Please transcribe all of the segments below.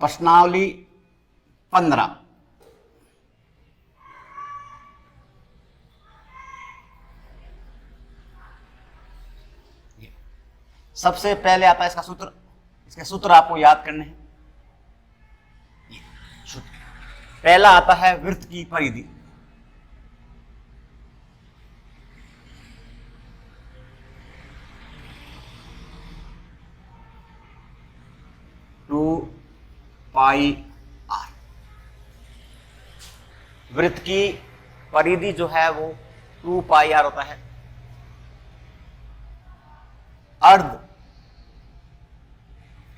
प्रश्नावली 15। सबसे पहले आता है इसका सूत्र। इसके सूत्र आपको याद करने हैं। पहला आता है वृत्त की परिधि। Two pi r. वृत्त की परिधि जो है वो 2 पाई आर होता है। अर्ध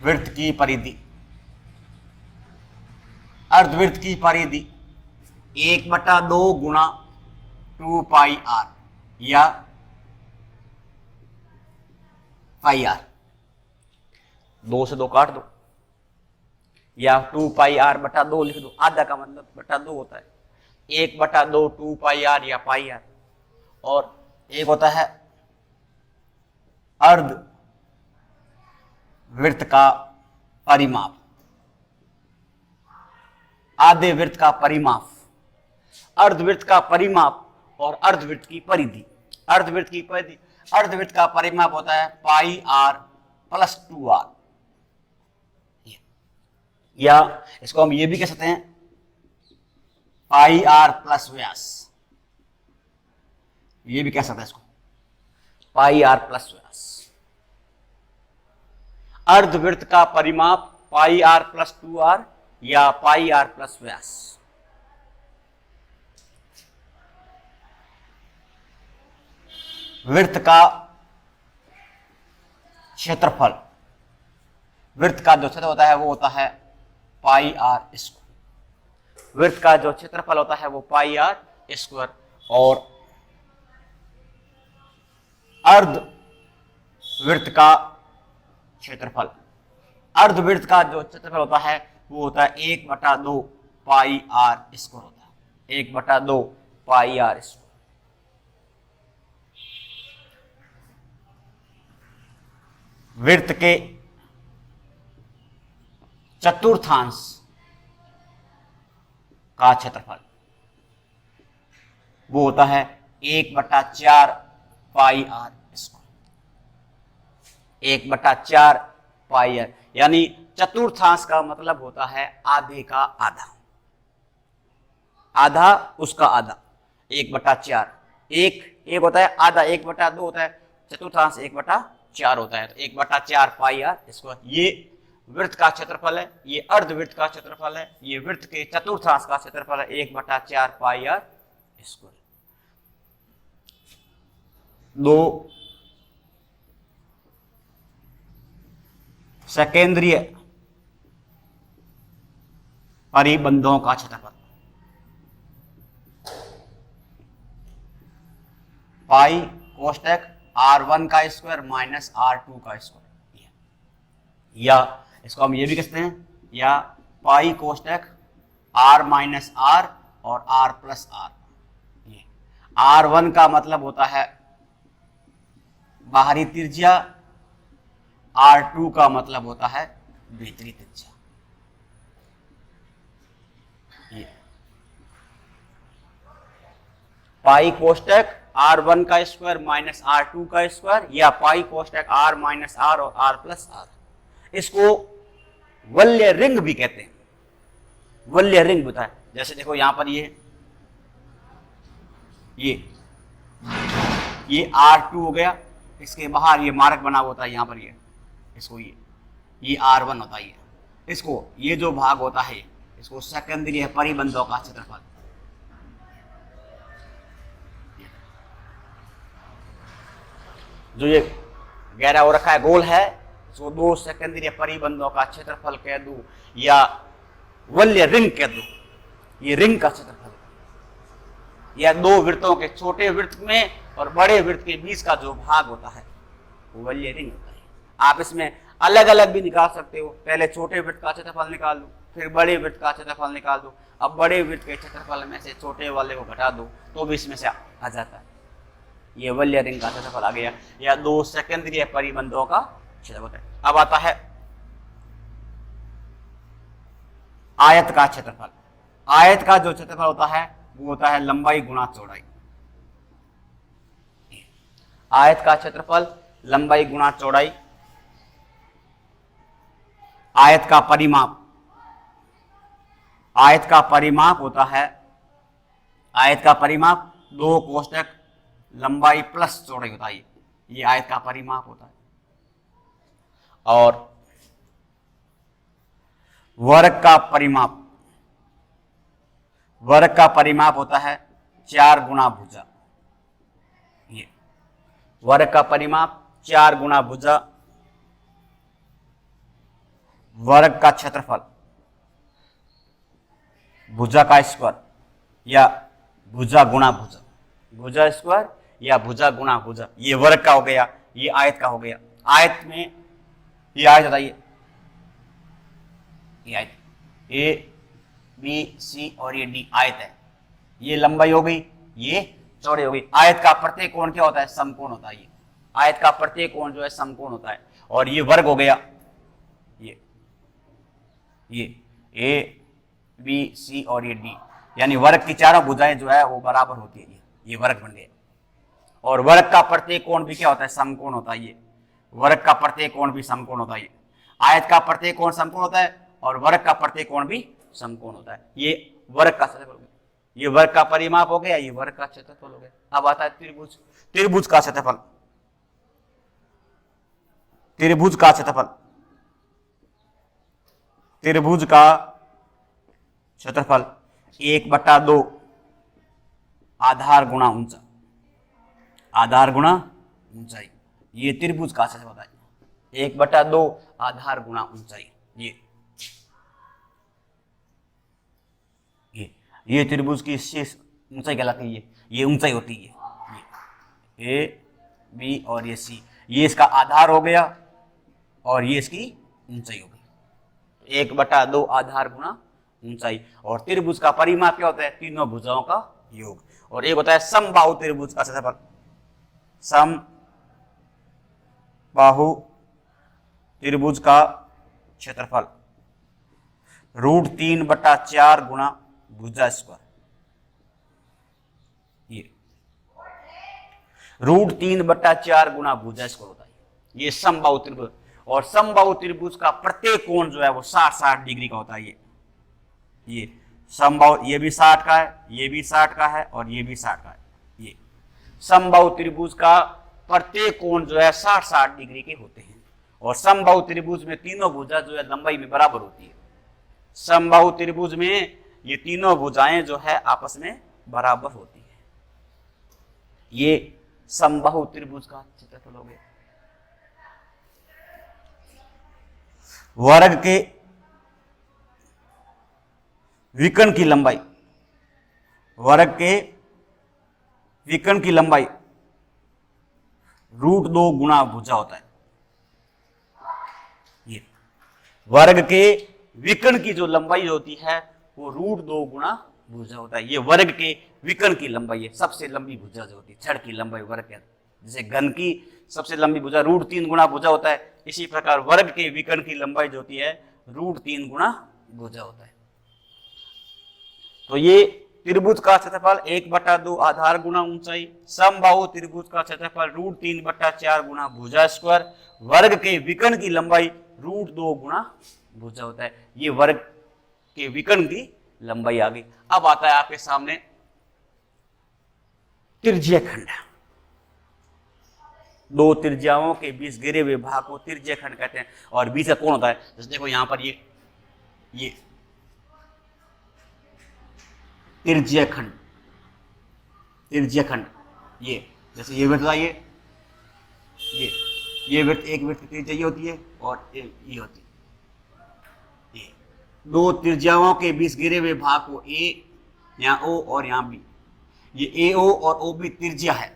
वृत्त की परिधि, अर्धवृत्त की परिधि 1/2 गुणा 2 पाई आर या पाई आर। 2 से 2 काट दो या 2 पाई आर बटा 2 लिख दो। आधा का मतलब बटा 2 होता है। 1/2 2 पाई आर या पाई आर। और एक होता है अर्ध वृत्त का परिमाप, आधे वृत्त का परिमाप, अर्धवृत्त का परिमाप और अर्धवृत्त की परिधि। अर्धवृत्त की परिधि, अर्धवृत्त का परिमाप होता है पाई आर प्लस 2 आर, या इसको हम ये भी कह सकते हैं पाई आर प्लस व्यास। ये भी कह सकते हैं इसको पाई आर प्लस व्यास। अर्धवृत्त का परिमाप पाई आर प्लस 2 आर या पाई आर प्लस व्यास। वृत्त का क्षेत्रफल, वृत्त का जो क्षेत्र होता है वो होता है पाई आर स्क्वायर। वृत्त का जो क्षेत्रफल होता है वो पाई आर स्क्वायर। और अर्ध वृत्त का क्षेत्रफल, अर्धवृत्त का जो क्षेत्रफल होता है वो होता है 1/2 पाई आर स्क्वायर होता है। 1/2 पाई आर स्क्वायर। वृत्त के चतुर्थांश का क्षेत्रफल वो होता है 1/4 पाई आर स्क्वायर। 1/4 पाई आर, यानी चतुर्थांश का मतलब होता है आधे का आधा, आधा उसका आधा। 1/4 एक होता है, आधा 1/2 होता है, चतुर्थांश 1/4 होता है। तो 1/4 पाई आर स्क्वायर ये वृत्त का क्षेत्रफल है। ये अर्धवृत्त का क्षेत्रफल है। ये वृत्त के चतुर्थांश का क्षेत्रफल है 1/4 पाई आर स्क्वायर। 2 सकेंद्रीय परिबंधों का क्षेत्रफल पाई कोष्टक R1 का स्क्वायर माइनस R2 का स्क्वायर, या इसको हम ये भी कहते हैं या पाई कोष्टक R माइनस R और R प्लस R। R1 का मतलब होता है बाहरी त्रिज्या, R2 का मतलब होता है भीतरी त्रिज्या। पाई कोष्टक R1 का स्क्वायर माइनस R2 का स्क्वायर या पाई कोष्टक R माइनस R और R प्लस R। इसको वल्य रिंग भी कहते हैं। वल्य रिंग होता है। जैसे देखो यहां पर ये R2 हो गया, इसके बाहर ये मार्क बना हुआ होता है यहां पर इसको ये R1 होता है। इसको ये जो भाग होता है इसको सेकेंडरी परिबंधों का क्षेत्रफल। जो ये गहरा हो रखा है गोल है इसको 2 सेकेंडरी परिबंधों का क्षेत्रफल कह दूं या वल्य रिंग कह दूं। ये रिंग का क्षेत्रफल या 2 वृत्तों के छोटे वृत्त में और बड़े वृत्त के बीच का जो भाग होता है वो वल्य रिंग होता है। आप इसमें अलग अलग भी निकाल सकते हो। पहले छोटे वृत्त का क्षेत्रफल निकाल दो, फिर बड़े वृत्त का क्षेत्रफल निकाल दो। अब बड़े वृत्त के क्षेत्रफल में से छोटे वाले को घटा दो तो भी इसमें से आ जाता है। ये वल्य रिंग का क्षेत्रफल आ गया या 2 सेकेंडरी परिबंधों का क्षेत्रफल होता है। अब आता है आयत का क्षेत्रफल, आयत का जो क्षेत्रफल होता है वो होता है लंबाई गुणा चौड़ाई। आयत का क्षेत्रफल लंबाई गुणा चौड़ाई। आयत का परिमाप, आयत का परिमाप होता है, आयत का परिमाप 2 कोष्टक लंबाई प्लस चौड़ाई होता है, ये आयत का परिमाप होता है। और वर्ग का परिमाप, वर्ग का परिमाप होता है 4 गुणा भुजा। ये वर्ग का परिमाप 4 गुणा भुजा। वर्ग का क्षेत्रफल, भुजा का स्क्वायर या भुजा गुणा भुजा, भुजा स्क्वायर या भुजा गुणा भुजा, ये वर्ग का हो गया, ये आयत का हो गया। आयत में ये आयत बताइए, ये आयत ए बी सी और ये डी आयत है, ये लंबाई हो गई, ये चौड़ाई हो गई। आयत का प्रत्येक कोण क्या होता है? समकोण होता है। ये आयत का प्रत्येक कोण जो है समकोण होता है। और ये वर्ग हो गया, ये ए बी सी और ये डी, यानी वर्ग की चारों भुजाएं जो है वो बराबर होती है, ये वर्ग बन गए। और वर्ग का प्रत्येक कोण भी क्या होता है? समकोण होता है। ये वर्ग का प्रत्येक कोण भी समकोण होता है। आयत का प्रत्येक कोण समकोण होता है और वर्ग का प्रत्येक कोण भी समकोण होता है। ये वर्ग का क्षेत्रफल हो गया, ये वर्ग का परिमाप हो गया, ये वर्ग का क्षेत्रफल हो गया। अब आता है त्रिभुज, त्रिभुज का क्षेत्रफल, त्रिभुज का क्षेत्रफल, त्रिभुज का क्षेत्रफल 1/2 आधार गुणा ऊंचा, आधार गुणा ऊंचाई, ये त्रिभुज का क्षेत्रफल है। 1/2 आधार गुणा ऊंचाई, ये त्रिभुज की शेष ऊंचाई कहलाती है, ये ऊंचाई होती है। ये ए बी और ये सी, ये इसका आधार हो गया और ये इसकी ऊंचाई हो गई। 1/2 आधार गुणा ऊंचाई। और त्रिभुज का परिमाप क्या होता है? तीनों भुजाओं का योग। और एक होता है समबाहु त्रिभुज का क्षेत्रफल, समबाहु त्रिभुज का क्षेत्रफल √3/4 गुणा भुजा स्क्वायर, ये √3/4 गुणा भुजा स्क्वायर होता है। ये समबाहु त्रिभुज। और समबाहु त्रिभुज का प्रत्येक कोण जो है वो 60-60 डिग्री का होता है। ये समबाहु, ये भी 60 का है, ये भी 60 का है और ये भी 60 का है। ये समबाहु त्रिभुज का प्रत्येक कोण जो है 60-60 डिग्री के होते हैं। और समबाहु त्रिभुज में तीनों भुजा जो है लंबाई में बराबर होती है। समबाहु त्रिभुज में ये तीनों भुजाएं जो है आपस में बराबर होती है। ये समबाहु त्रिभुज का क्षेत्रफल हो गया। वर्ग के विकर्ण की लंबाई, वर्ग के विकर्ण की लंबाई √2 गुणा भुजा होता है। ये वर्ग के विकर्ण की जो लंबाई होती है वो √2 गुणा भुजा होता है। ये वर्ग के विकर्ण की लंबाई है, सबसे लंबी भुजा जो होती है, छड़ की लंबाई वर्ग के, जैसे घन की सबसे लंबी भुजा √3 गुणा भुजा होता है, इसी प्रकार वर्ग के विकर्ण की लंबाई जो होती है √3 गुणा भुजा होता है। तो ये त्रिभुज का क्षेत्रफल 1/2 आधार गुणा ऊंचाई, समबाहु त्रिभुज का क्षेत्रफल √3/4 गुणा भुजा स्क्वायर, वर्ग के विकर्ण की लंबाई √2 गुणा भुजा होता है। ये वर्ग के विकर्ण की लंबाई आ गई। अब आता है आपके सामने त्रिज्यीय खंड। दो त्रिज्याओं के बीच गिरे हुए भाग को त्रिज्यीय खंड कहते हैं। और बीच का कोण होता है, जैसे देखो यहां पर ये त्रिज्यीय खंड, त्रिज्यीय खंड, ये जैसे ये वृत्त ये वृत्त, एक वृत्त की त्रिज्या ये होती है और ये होती है। ये दो त्रिज्याओं के बीच गिरे हुए भाग को ए, यहाँ ओ और यहाँ बी, ये ए ओ और ओ बी त्रिज्या है।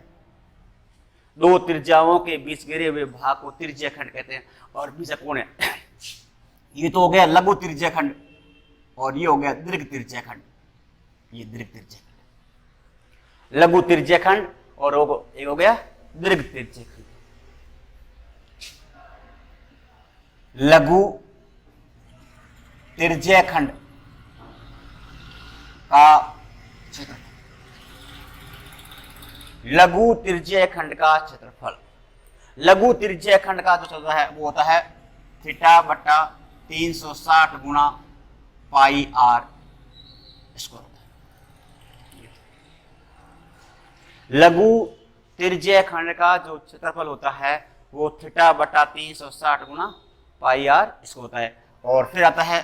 दो त्रिज्याओं के बीच गिरे हुए भाग को त्रिज्यीय खंड कहते हैं। और बीच का कोण है, ये तो हो गया लघु त्रिज्यीय खंड और ये हो गया दीर्घ त्रिज्यीय खंड। ये दीर्घ त्रिज्यीय खंड, लघु त्रिज्यीय खंड और एक हो गया दीर्घ त्रिज्यीय खंड। लघु त्रिज्यीय खंड का क्षेत्रफल। लघु त्रिज्यीय खंड का क्षेत्रफल। लघु त्रिज्यीय खंड का जो होता है वो होता है थीटा बटा 360 गुणा पाई आर स्क्वायर होता है। लघु त्रिज्यीय खंड का जो क्षेत्रफल होता है वो थीटा बटा 360 गुणा पाई आर इसको होता है। और फिर आता है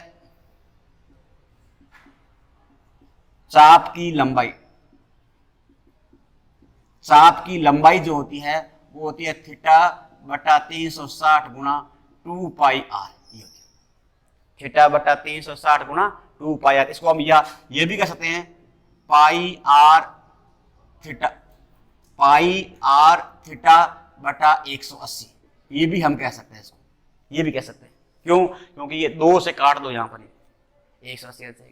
चाप की लंबाई। चाप की लंबाई जो होती है वो होती है थीटा बटा 360 गुणा 2 पाई आर। थीटा बटा 360 गुणा 2 पाई आर। इसको हम ये भी कह सकते हैं पाई आर थीटा बटा 180। ये भी हम कह सकते हैं इसको, ये भी कह सकते हैं। क्यों? क्योंकि ये 2 से काट दो यहां पर 180 आ जाएगा,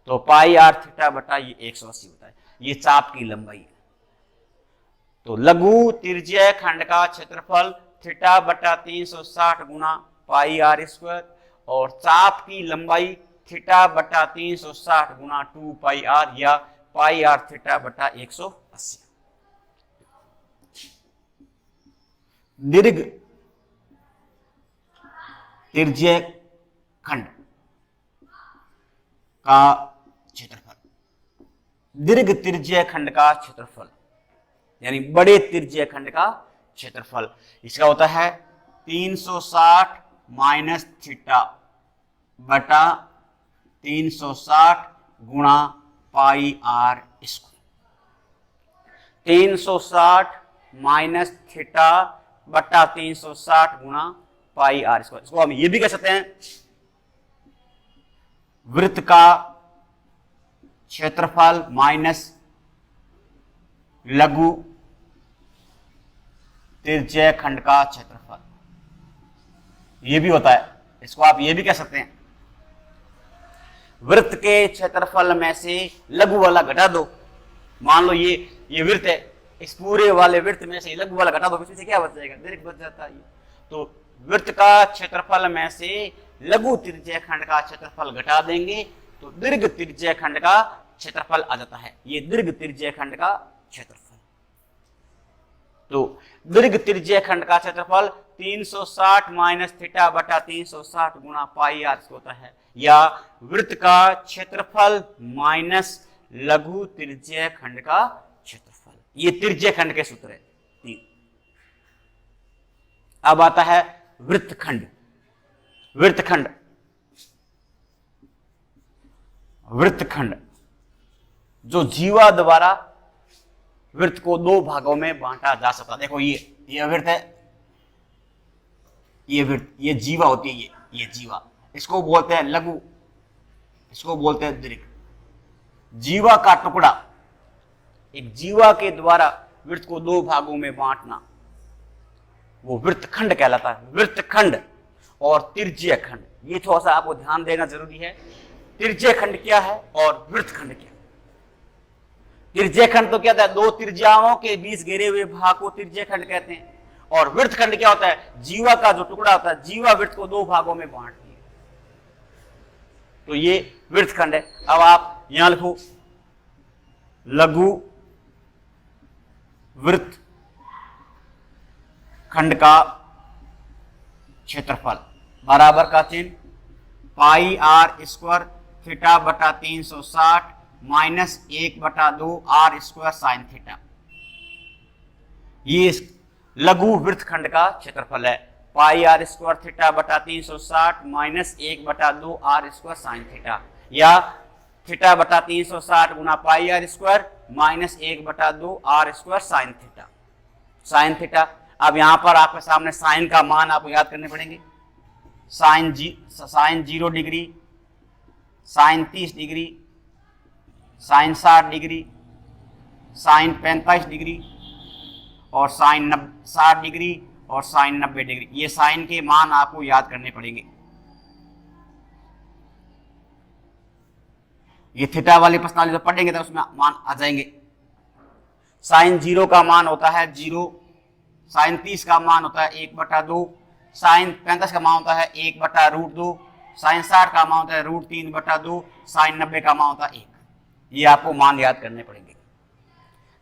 तो पाई आर थीटा बटा ये 180 होता है। ये चाप की लंबाई है। तो लघु त्रिज्यीय खंड का क्षेत्रफल थीटा बटा 360 गुणा पाई आर स्क्वायर और चाप की लंबाई थीटा बटा 360 गुणा 2 पाई आर या पाई आर थीटा बटा 180। दीर्घ त्रिज्यीय खंड का क्षेत्रफल। दीर्घ त्रिज्यीय खंड का क्षेत्रफल यानी बड़े त्रिज्यीय खंड का क्षेत्रफल इसका होता है 360 माइनस थीटा बटा 360 गुणा पाई आर स्क्वायर। 360 माइनस थीटा बटा 360 गुणा पाई आर स्क्वायर। इसको हम ये भी कह सकते हैं वृत्त का क्षेत्रफल माइनस लघु त्रिज्यीय खंड का क्षेत्रफल। ये भी होता है, इसको आप ये भी कह सकते हैं वृत्त के क्षेत्रफल में से लघु वाला घटा दो। मान लो ये वृत्त है, इस पूरे वाले वृत्त में से लघु वाला घटा दो, इसमें से क्या बच जाएगा? दीर्घ बच जाता है। तो वृत्त का क्षेत्रफल में से लघु त्रिज्यीय खंड का क्षेत्रफल घटा देंगे तो दीर्घ त्रिज्यीय खंड का क्षेत्रफल आ जाता है। ये दीर्घ त्रिज्यीय खंड का क्षेत्रफल। तो दीर्घ त्रिज्यीय खंड का क्षेत्रफल 360 माइनस थीटा बटा 360 गुणा पाई आर होता है या वृत्त का क्षेत्रफल माइनस लघु त्रिज्यीय खंड का क्षेत्रफल। ये त्रिज्यीय खंड के सूत्र है 3। अब आता है वृत्तखंड। वृत्तखंड वृत्तखंड जो जीवा द्वारा वृत्त को 2 भागों में बांटा जा सकता। देखो ये वृत्त है, ये वृत्त, ये जीवा होती है, ये जीवा, इसको बोलते हैं लघु, इसको बोलते हैं दीर्घ। जीवा का टुकड़ा, एक जीवा के द्वारा वृत्त को 2 भागों में बांटना वो वृत्तखंड कहलाता है। वृत्तखंड और त्रिज्यीय खंड, ये थोड़ा सा आपको ध्यान देना जरूरी है। त्रिज्यीय खंड क्या है और वृत्तखंड क्या है? त्रिज्यीय खंड तो क्या होता है? 2 त्रिज्याओं के बीच घेरे हुए भाग को त्रिज्यीय खंड कहते हैं। और वृत्तखंड क्या होता है? जीवा का जो टुकड़ा होता है, जीवा वृत्त को 2 भागों में बांटती है, तो ये वृत्तखंड है। अब आप यहां लिखो लघु वृत्त खंड का क्षेत्रफल बराबर का चिन्ह पाई आर स्क्वायर थीटा बटा 360 minus 1/2 are square sine theta. ये लघु वृत्तखंड का क्षेत्रफल है। पाई आर स्क्वायर थीटा बटा 360 minus 1/2 are square sine theta या थीटा बटा 360 गुना pi R square minus 1/2 are square sine theta. Sine theta, अब यहां पर आपके सामने साइन का मान आपको याद करने पड़ेंगे। Sine 0 degree, sine 30 degree, sine 60 degree, sine 45 degree और साइन 60 डिग्री और साइन 90 डिग्री। ये साइन के मान आपको याद करने पड़ेंगे। ये थीटा वाली प्रश्नावली जब पढ़ेंगे तो उसमें मान आ जाएंगे। साइन 0 का मान होता है 0, साइन 30 का मान होता है 1/2, साइन 45 का मान होता है 1/√2, साइन 60 का मान होता है √3/2, साइन 90 का मान होता है 1। ये आपको मान याद करने पड़ेंगे,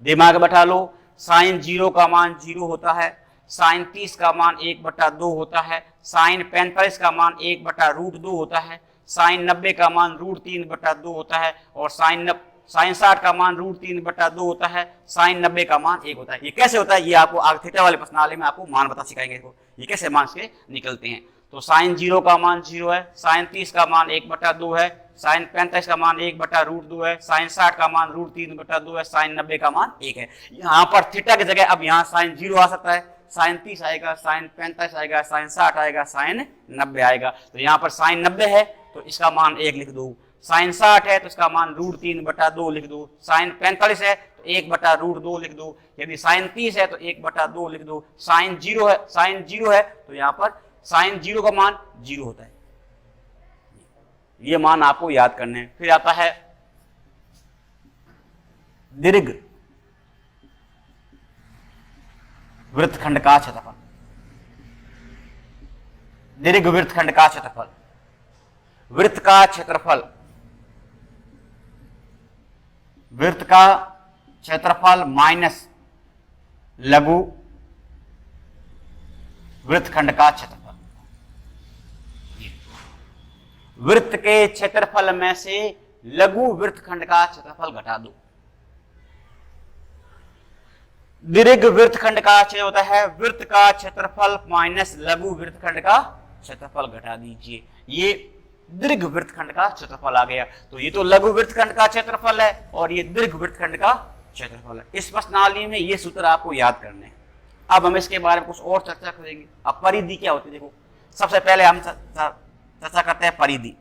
दिमाग बैठा लो। साइन 0 का मान 0 होता है, साइन 30 का मान 1/2 होता है, साइन 45 का मान 1/√2 होता है, साइन 90 का मान √3/2 होता है, और साइन 60 का मान √3/2 होता है, साइन 90 का मान 1 होता है। ये कैसे होता है, ये आपको आगे थीटा वाले प्रश्नावली में आपको मान बता सिखाएंगे, ये कैसे मान से निकलते हैं। तो साइन 0 का मान 0 है, साइन 30 का मान 1/2 है, साइन 45 का मान 1/√2 है, साइन 60 का मान √3/2 है, साइन 90 का मान 1 है। यहाँ पर थीटा की जगह अब यहाँ साइन 0 आ सकता है, साइन 30 आएगा, साइन 45 आएगा, साइन 60 आएगा, साइन 90 आएगा। तो यहाँ पर साइन 90 है तो इसका मान 1 लिख दो, साइन 60 है तो इसका मान √3/2 लिख दो, साइन 45 है तो 1/√2 लिख दो, यदि साइन 30 है तो 1/2 लिख दो, साइन 0 है तो यहाँ पर साइन 0 का मान 0 होता है। ये मान आपको याद करने हैं। फिर आता है दीर्घ वृत्तखंड का क्षेत्रफल। दीर्घ वृत्तखंड का क्षेत्रफल, वृत्त का क्षेत्रफल, वृत्त का क्षेत्रफल माइनस लघु वृत्तखंड का क्षेत्रफल। वृत्त के क्षेत्रफल में से लघु वृत्तखंड का क्षेत्रफल घटा दो। दीर्घ वृत्तखंड का क्षेत्र होता है वृत्त का क्षेत्रफल माइनस लघु वृत्तखंड का क्षेत्रफल घटा दीजिए, ये दीर्घ वृत्तखंड का क्षेत्रफल आ गया। तो ये तो लघु वृत्तखंड का क्षेत्रफल है और ये दीर्घ वृत्तखंड का क्षेत्रफल है। इस प्रश्नावली में ये सूत्र आपको याद करने हैं। अब हम इसके बारे में कुछ और चर्चा करेंगे। अब परिधि क्या होती है, देखो सबसे पहले हम चर्चा करते हैं परिधि।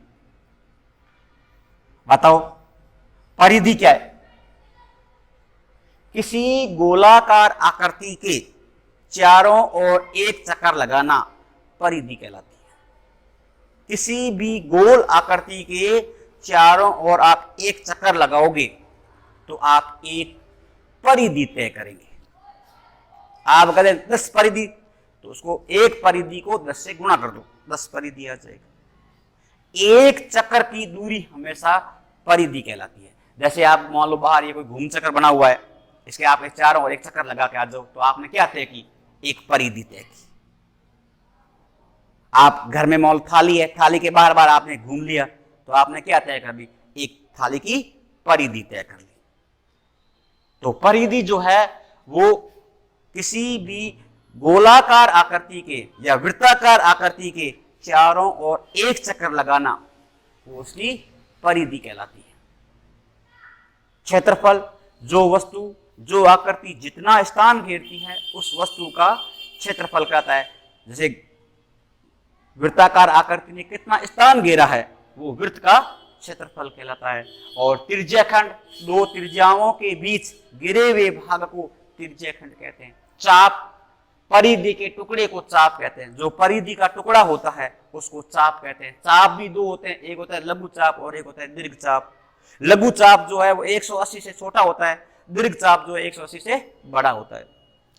बताओ परिधि क्या है? किसी गोलाकार आकृति के चारों ओर एक चक्कर लगाना परिधि कहलाती है। किसी भी गोल आकृति के चारों ओर आप एक चक्कर लगाओगे तो आप एक परिधि तय करेंगे। आप कहते हैं 10 परिधि, तो उसको एक परिधि को 10 से गुणा कर दो, 10 परिधि आ जाएगा। एक चक्कर की दूरी हमेशा परिधि कहलाती है। जैसे आप मान लो बाहर ये कोई घूम चक्कर बना हुआ है, इसके आप एक चारों और एक चक्कर लगा के आ जाओ, तो आपने क्या तय की? एक परिधि तय की। आप घर में मान लो थाली है, थाली के बार बार आपने घूम लिया, तो आपने क्या तय कर ली? एक थाली की परिधि तय कर ली। तो परिधि जो है वो किसी भी गोलाकार आकृति के या वृत्ताकार आकृति के चारों ओर एक चक्कर लगाना, वो उसकी परिधि कहलाती है। क्षेत्रफल, जो वस्तु जो आकृति जितना स्थान घेरती है उस वस्तु का क्षेत्रफल कहता है। जैसे वृत्ताकार आकृति ने कितना स्थान घेरा है वो वृत्त का क्षेत्रफल कहलाता है। और त्रिज्याखंड, दो त्रिज्याओं के बीच गिरे हुए भाग को त्रिज्याखंड कहते हैं। चाप, परिधि के टुकड़े को चाप कहते हैं। जो परिधि का टुकड़ा होता है उसको चाप कहते हैं। चाप भी दो होते हैं, एक होता है लघु चाप और एक होता है दीर्घ चाप। लघु चाप जो है वो 180 से छोटा होता है, दीर्घ चाप जो है 180 से बड़ा होता है।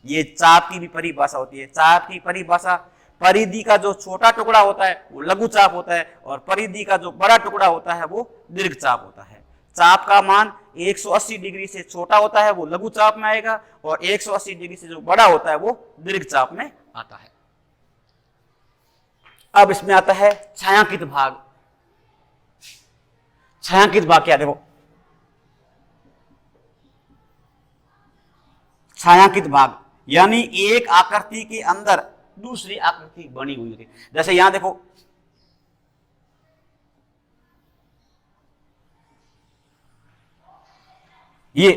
ये चाप की भी परिभाषा होती है। चाप की परिभाषा, परिधि का जो छोटा टुकड़ा होता है वो लघु चाप होता है और परिधि का जो बड़ा टुकड़ा होता है वो दीर्घ चाप होता है। चाप का मान 180 डिग्री से छोटा होता है वो लघु चाप में आएगा और 180 डिग्री से जो बड़ा होता है वो दीर्घ चाप में आता है। अब इसमें आता है छायांकित भाग। छायांकित भाग क्या? देखो छायांकित भाग यानी एक आकृति के अंदर दूसरी आकृति बनी हुई होती है। जैसे यहां देखो, ये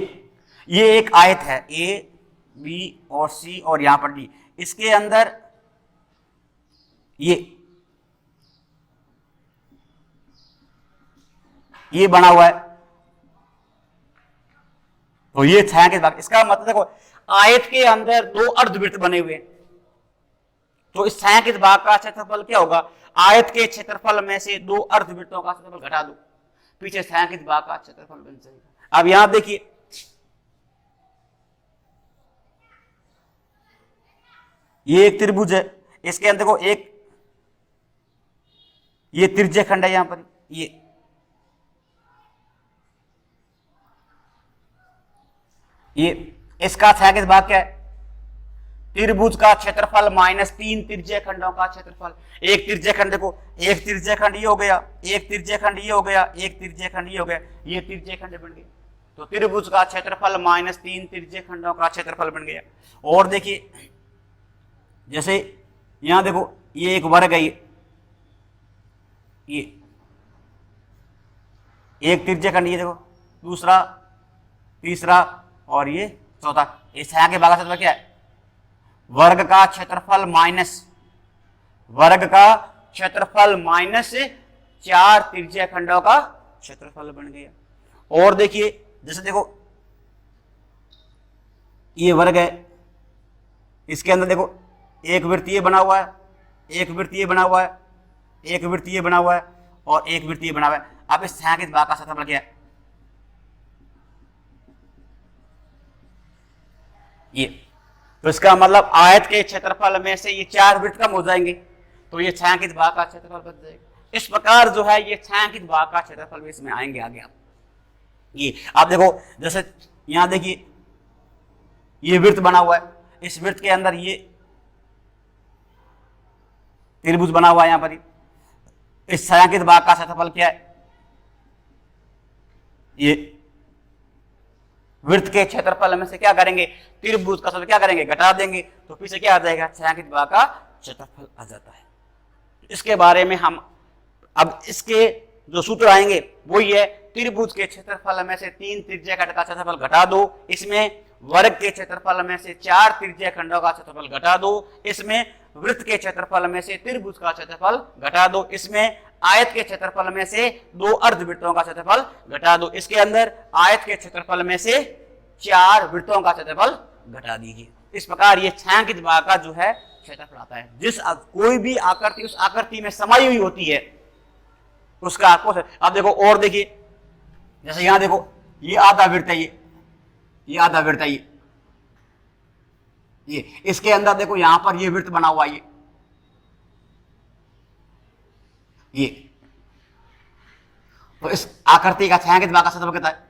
एक आयत है, ए बी और सी और यहां पर डी। इसके अंदर ये बना हुआ है, तो ये छायांकित भाग। इसका मतलब देखो आयत के अंदर दो अर्धवृत्त बने हुए, तो इस छायांकित भाग का क्षेत्रफल क्या होगा? आयत के क्षेत्रफल में से दो अर्धवृत्तों का क्षेत्रफल घटा दो, पीछे छायांकित भाग का क्षेत्रफल बन जाएगा। अब यहां देखिए, ये एक त्रिभुज है, इसके अंदर देखो एक ये त्रिज्याखंड है, यहां पर ये इसका छायांकित भाग क्या है? त्रिभुज का क्षेत्रफल माइनस 3 त्रिज्यीय खंडों का क्षेत्रफल। एक त्रिज्यीय खंड देखो, एक त्रिज्यीय खंड ये हो गया, एक त्रिज्यीय खंड ये हो गया, एक त्रिज्यीय खंड ये हो गया, ये त्रिज्यीय खंड बन गया। तो त्रिभुज का क्षेत्रफल माइनस 3 त्रिज्यीय खंडों का क्षेत्रफल बन गया। और देखिए जैसे यहां देखो ये एक वर्ग है, ये एक त्रिज्यीय खंड, ये देखो दूसरा, तीसरा और ये चौथा। इस छाया के भाग का क्षेत्रफल क्या है? वर्ग का क्षेत्रफल माइनस, वर्ग का क्षेत्रफल माइनस 4 त्रिज्यीय खंडों का क्षेत्रफल बन गया। और देखिए जैसे देखो ये वर्ग है, इसके अंदर देखो एक वृत्तीय बना हुआ है, एक वृत्तीय बना हुआ है, एक वृत्तीय बना हुआ है और एक वृत्तीय बना हुआ है। अब इस छायांकित भाग का क्षेत्रफल क्या है? ये। तो इसका मतलब आयत के क्षेत्रफल में से ये 4 वृत्त कम हो जाएंगे, तो ये छायांकित भाग का क्षेत्रफल बच जाएगा। इस प्रकार जो है ये छायांकित भाग का क्षेत्रफल भी इसमें आएंगे आगे। आप ये आप देखो जैसे यहां देखिए ये वृत्त बना हुआ है, इस वृत्त के अंदर ये त्रिभुज बना हुआ है यहां पर ही। इस छायांकित भाग का क्षेत्रफल क्या है? ये वृत्त के क्षेत्रफल में से क्या करेंगे? त्रिभुज का क्षेत्रफल क्या करेंगे? घटा देंगे, तो पीछे क्या आ जाएगा? छायांकित भाग का क्षेत्रफल आ जाता है। इसके बारे में हम अब इसके जो सूत्र आएंगे वो ये, त्रिभुज के क्षेत्रफल में से 3 त्रिज्यीय खंड का क्षेत्रफल घटा दो, इसमें वर्ग के क्षेत्रफल में से 4 त्रिज्यीय खंडों का क्षेत्रफल घटा दो, इसमें वृत्त के क्षेत्रफल में से त्रिभुज का क्षेत्रफल घटा दो, इसमें आयत के क्षेत्रफल में से 2 अर्धवृत्तों का क्षेत्रफल घटा दो, इसके अंदर आयत के क्षेत्रफल में से 4 वृत्तों का क्षेत्रफल घटा दीजिए। इस प्रकार ये छायांकित भाग का जो है क्षेत्रफल आता है। जिस कोई भी आकृति उस आकृति में समाई हुई होती है उसका आपको। अब देखो और देखिए जैसे यहां देखो ये आधा वृत्त है, ये आधा वृत्त है, ये इसके अंदर देखो यहां पर ये वृत्त बना हुआ है, ये तो इस आकृति का छायांकित भाग का क्षेत्रफल कितना है?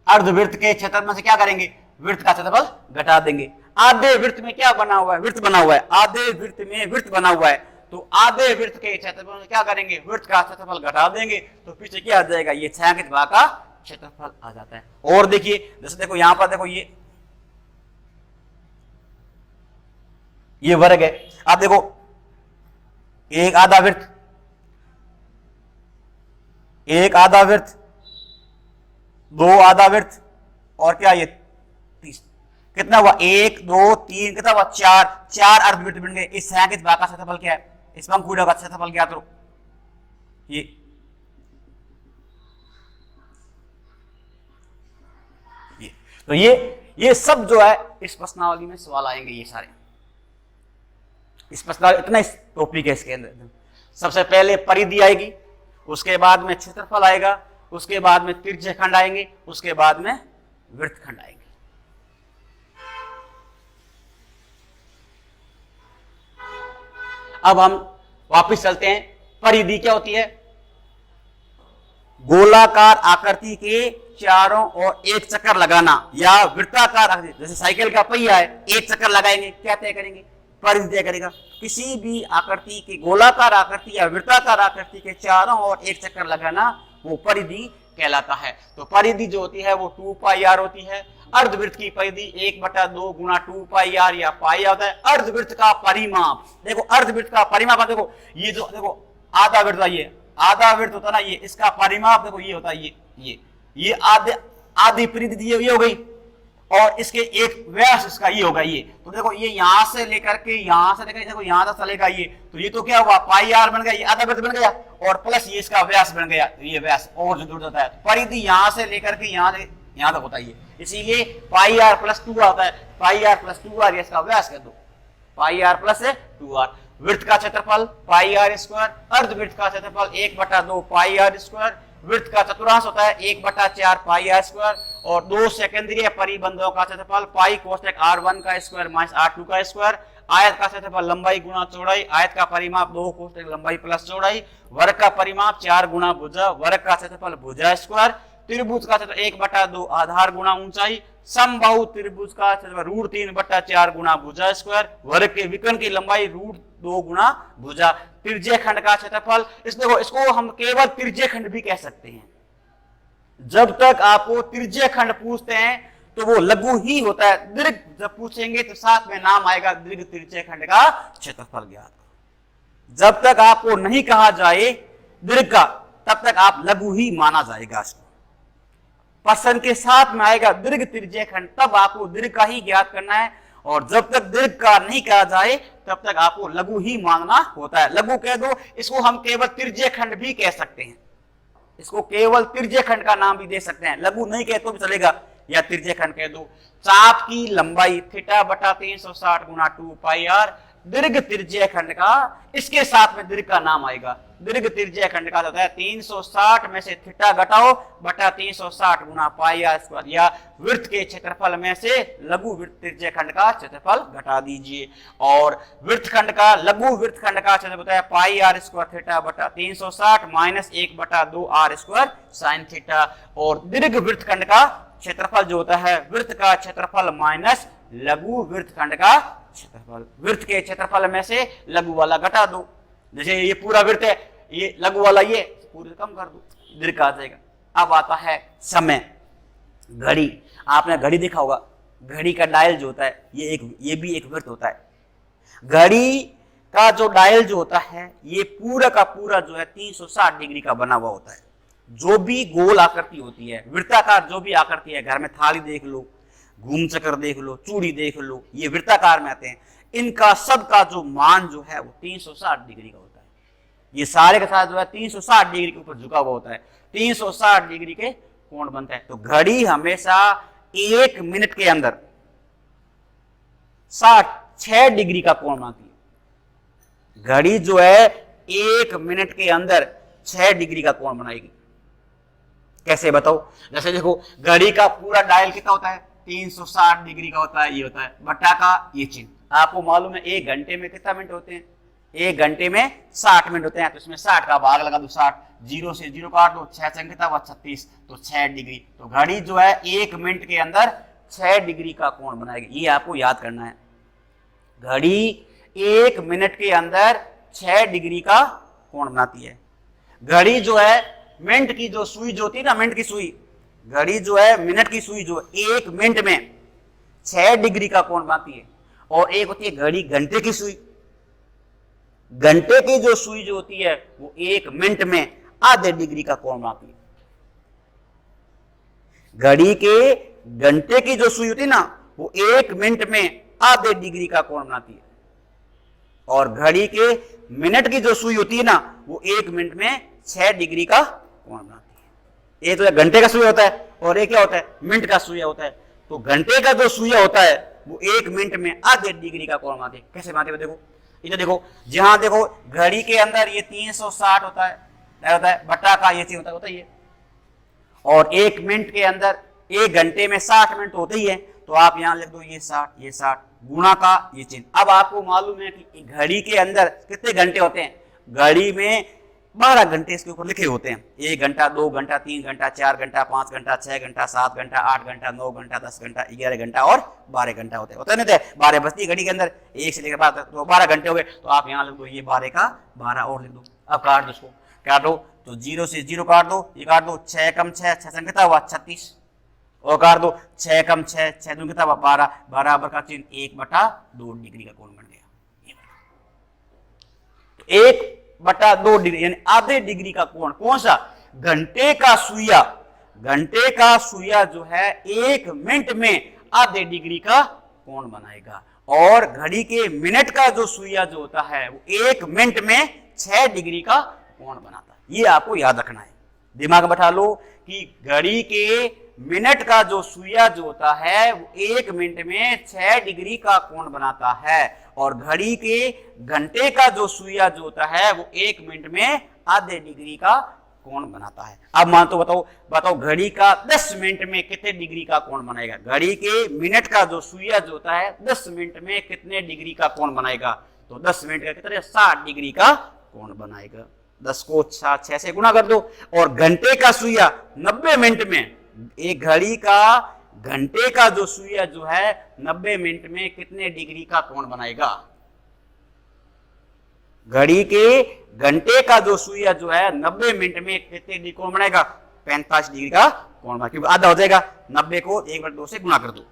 अर्धवृत्त के क्षेत्र में से क्या करेंगे? वृत्त का क्षेत्रफल घटा देंगे। आधे वृत्त में क्या बना हुआ है? वृत्त बना हुआ है। आधे वृत्त में वृत्त बना हुआ है, तो आधे वृत्त के क्षेत्रफल में क्या करेंगे? वृत्त का क्षेत्रफल घटा देंगे, तो पीछे क्या आ जाएगा? ये छायांकित भाग का क्षेत्रफल आ जाता है। और देखिए जैसे देखो यहां पर देखो ये वर्ग है। आप देखो एक आधा वृत्त, एक आधा वृत्त, 2 आधा वृत्त और क्या ये 30, कितना हुआ? 1 2 3, कितना हुआ? 4 अर्धवृत्त बन गए। इस छायांकित भाग का क्षेत्रफल क्या है? इस पंक्तियों का क्षेत्रफल क्या? तो ये सब जो है इस प्रश्नावली में सवाल आएंगे। ये सारे इस प्रश्नावली इतना इस टॉपिक है। इसके अंदर सबसे पहले परिधि आएगी, उसके बाद में क्षेत्रफल आएगा, उसके बाद में त्रिज्यीय खंड आएंगे, उसके बाद में वृत्त खंड आएंगे। अब हम वापस चलते हैं। परिधि क्या होती है? गोलाकार आकृति के चारों ओर एक चक्कर लगाना, या वृत्ताकार आकृति, जैसे साइकिल का पहिया है, एक चक्कर लगाएंगे, क्या तय करेंगे? परिधि तय करेगा। किसी भी आकृति के गोलाकार आकृति या वृत्ताकार आकृति के चारों ओर एक चक्कर लगाना वो परिधि कहलाता है। तो परिधि जो होती है वो 2πr होती है। अर्धवृत्त की परिधि 1/2 गुणा 2πr या पाई होता है। अर्धवृत्त का परिमाप देखो, अर्धवृत्त का परिमाप देखो, ये जो देखो आधा वृत्त, ये आधा वृत्त होता है ना, ये इसका परिमाप देखो ये होता है, ये आधी परिधि ये हो गई, और इसके एक व्यास इसका ये होगा ये। तो देखो ये यहां से लेकर के यहां से लेकर देखो यहां तक चलेगा ये, तो ये तो क्या हुआ? πr बन गया, ये आधा वृत्त बन गया, और प्लस ये इसका व्यास बन गया, तो ये व्यास और जो जुड़ जाता है। परिधि यहां से लेकर के यहां तक होता है, इसीलिए πr + 2r होता है। πr + 2r, इसका व्यास कर दो, πr + 2r। वृत्त का क्षेत्रफल πr², अर्धवृत्त का क्षेत्रफल 1/2 πr², वृत्त का चतुर्थांश होता है 1/4 πr², और 2 सेकेंद्रीय परिबंधों का क्षेत्रफल पाई कोष्टक r1 का स्क्वायर माइनस r2 का स्क्वायर। आयत का क्षेत्रफल लंबाई गुणा चौड़ाई, आयत का परिमाप 2 कोष्टक लंबाई प्लस चौड़ाई। वर्ग का परिमाप 4 गुणा भुजा, वर्ग का क्षेत्रफल भुजा स्क्वायर। त्रिभुज का क्षेत्रफल 1/2 आधार गुणा ऊंचाई, समबाहु त्रिभुज का क्षेत्रफल √3/4 गुणा भुजा स्क्वायर, वर्ग के विकर्ण की लंबाई √2 गुणा भुजा, त्रिज्य खंड का क्षेत्रफल। इसको हम केवल त्रिज्य खंड भी कह सकते हैं। जब तक आपको त्रिज्य खंड पूछते हैं तो वो लघु ही होता है, दीर्घ जब पूछेंगे तो साथ में नाम आएगा दीर्घ त्रिज्य खंड का क्षेत्रफल ज्ञात। जब तक आपको नहीं कहा जाए दीर्घ का, तब तक आप लघु ही माना जाएगा। इसको प्रश्न के साथ में आएगा दीर्घ त्रिज्य खंड, तब आपको दीर्घ का ही ज्ञात करना है, और जब तक दीर्घ का नहीं कहा जाए तब तक आपको लघु ही मानना होता है। लघु कह दो, इसको हम केवल त्रिज्य खंड भी कह सकते हैं, इसको केवल त्रिज्य खंड का नाम भी दे सकते हैं, लघु नहीं कहे तो भी चलेगा, या त्रिज्य खंड कह दो। चाप की लंबाई θ/360 गुणा 2 पाई r, दीर्घ त्रिज्य खंड का, इसके साथ में दीर्घ का नाम आएगा। दीर्घ त्रिज्य खंड का होता है 360 में से थीटा घटाओ बटा 360 गुणा पाई r स्क्वायर, या वृत्त के क्षेत्रफल में से लघु वृत्त त्रिज्य खंड का क्षेत्रफल घटा दीजिए। और वृत्त खंड का, लघु वृत्त खंड का क्षेत्रफल होता है पाई r स्क्वायर थीटा बटा 360 minus 1/2 r square sine theta. और दीर्घ वृत्त खंड का क्षेत्रफल जो होता है वृत्त का क्षेत्रफल माइनस लघु वृत्त खंड का क्षेत्रफल, वृत्त के क्षेत्रफल में से लघु वाला घटा दो। जैसे ये पूरा वृत्त है, ये लघु वाला ये पूरे कम कर दो, दीर्घ आ जाएगा। अब आता है समय, घड़ी। आपने घड़ी देखा होगा, घड़ी का डायल जो होता है ये भी एक वृत्त होता है। घड़ी का जो डायल जो होता है ये पूरा का पूरा जो है 360 डिग्री का बना हुआ होता है। जो भी गोल आकृति होती है, वृत्ताकार जो भी आकृति है, घर में थाली देख लो, घूम चक्कर देख लो, चूड़ी देख लो, ये वृत्ताकार में आते हैं। इनका सबका जो मान जो है वो 360 डिग्री का होता है। ये सारे के साथ जो है 360 डिग्री के ऊपर झुका हुआ होता है, 360 डिग्री के कोण बनता है। तो घड़ी हमेशा 1 मिनट के अंदर 6 डिग्री का कोण बनाती है। घड़ी जो है 1 मिनट के अंदर 6 डिग्री का कोण बनाएगी। कैसे बताओ? जैसे देखो, घड़ी का पूरा डायल कितना होता है? 360 डिग्री का होता है, ये होता है बटा का ये चिन्ह। आपको मालूम है 1 घंटे में कितना मिनट होते हैं? 1 घंटे में 60 मिनट होते हैं। तो इसमें 60 का भाग लगा दो, 60, 0 से 0 काट दो, 6 से कितना हुआ? 36, तो 6 डिग्री। तो घड़ी जो है 1 मिनट के अंदर 6 डिग्री का कोण बनाएगी, ये आपको याद करना है। घड़ी 1 मिनट के अंदर 6 डिग्री का कोण बनाती है। घड़ी जो है मिनट की जो सुई जो होती है ना, मिनट की सुई, घड़ी जो है मिनट की सुई जो 1 मिनट में 6 डिग्री का कोण बनाती है। और एक होती है घड़ी घंटे की सुई, घंटे की जो सुई जो होती है वो 1 मिनट में आधे डिग्री का कोण बनाती है। घड़ी के घंटे की जो सुई होती है ना वो 1 मिनट में आधे डिग्री का कोण बनाती है। और घड़ी के मिनट की जो सुई होती है ना वो 1 मिनट में 6 डिग्री का कोण बनाती है। एक तो घंटे का सुइया होता है और एक क्या होता है? मिनट का सुइया होता है। तो घंटे का जो सुइया होता है वो 1 मिनट में आधे डिग्री का कोण बनाती है। कैसे बनाती है? देखो, इधर देखो, जहां देखो घड़ी के अंदर ये 360 होता है, क्या होता है? बटा का ये चीज होता है ये। और 1 मिनट के अंदर 1 घंटे में 60 मिनट होते ही है, तो आप यहां लिख दो ये 60 गुणा का ये चिन्ह। अब आपको मालूम है कि घड़ी के अंदर कितने घंटे होते हैं? घड़ी में 12 घंटे इसके ऊपर लिखे होते हैं। 1 घंटा, 2 घंटा, 3 घंटा, 4 घंटा, 5 घंटा, 6 घंटा, 7 घंटा, 8 घंटा, 9 घंटा, 10 घंटा, 11 घंटा और 12 घंटा होते नहीं थे? 12 बजती घड़ी के अंदर 1 से लेकर 12 तक, तो 12 घंटे हो गए। तो आप यहाँ लिख दो ये 12 का 12 और लिख दो। अब काट दो इसको, काटो तो 0 से 0 काट दो, ये काट दो, 6 कम 6, 6 से कितना हुआ? 36, और काट दो 6 कम 6, 6 दूनी कितना हुआ? 12, बराबर का चिन्ह 1/2 डिग्री का कोण बन गया। 1/2 डिग्री यानी आधे डिग्री का कोण। कौन सा? घंटे का सुइया, घंटे का सुइया जो है 1 मिनट में आधे डिग्री का कोण बनाएगा। और घड़ी के मिनट का जो सुइया जो होता है वो 1 मिनट में 6 डिग्री का कोण बनाता है। ये आपको याद रखना है, दिमाग में बैठा लो कि घड़ी के मिनट का जो सुइया जो होता है वो 1 मिनट में 6 डिग्री का कोण बनाता है। और घड़ी के घंटे का जो सुइया जो होता है वो 1 मिनट में आधे डिग्री का कोण बनाता है। अब मान तो बताओ घड़ी का 10 मिनट में कितने डिग्री का कोण बनाएगा? घड़ी के मिनट का जो सुइया जो होता है 10 मिनट में कितने डिग्री का कोण बनाएगा? तो 10 मिनट का कितने? 60 डिग्री का कोण बनाएगा। 10 को 6 से गुणा कर दो। और घंटे का सुइया 90 मिनट में, एक घड़ी का घंटे का जो सुइया जो है 90 मिनट में कितने डिग्री का कोण बनाएगा? घड़ी के घंटे का जो सुइया जो है 90 मिनट में कितने डिग्री कोण बनाएगा? 45 डिग्री का कोण बना, क्योंकि आधा हो जाएगा। 90 को 1/2 से गुणा कर दो,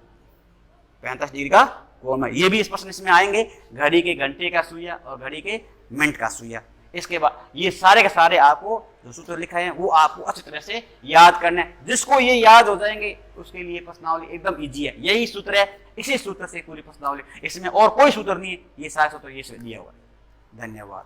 45 डिग्री का कोण। ये भी इस प्रश्न इसमें आएंगे, घड़ी के घंटे का सुइया और घड़ी के मिनट का सुइया। इसके बाद ये सारे के सारे आपको जो सूत्र लिखा है वो आपको अच्छी तरह से याद करना है। जिसको ये याद हो जाएंगे उसके लिए प्रश्नावली एकदम इजी है। यही सूत्र है, इसी सूत्र से पूरी प्रश्नावली, इसमें और कोई सूत्र नहीं है, ये सारे सूत्र ये दिया हुआ है। धन्यवाद।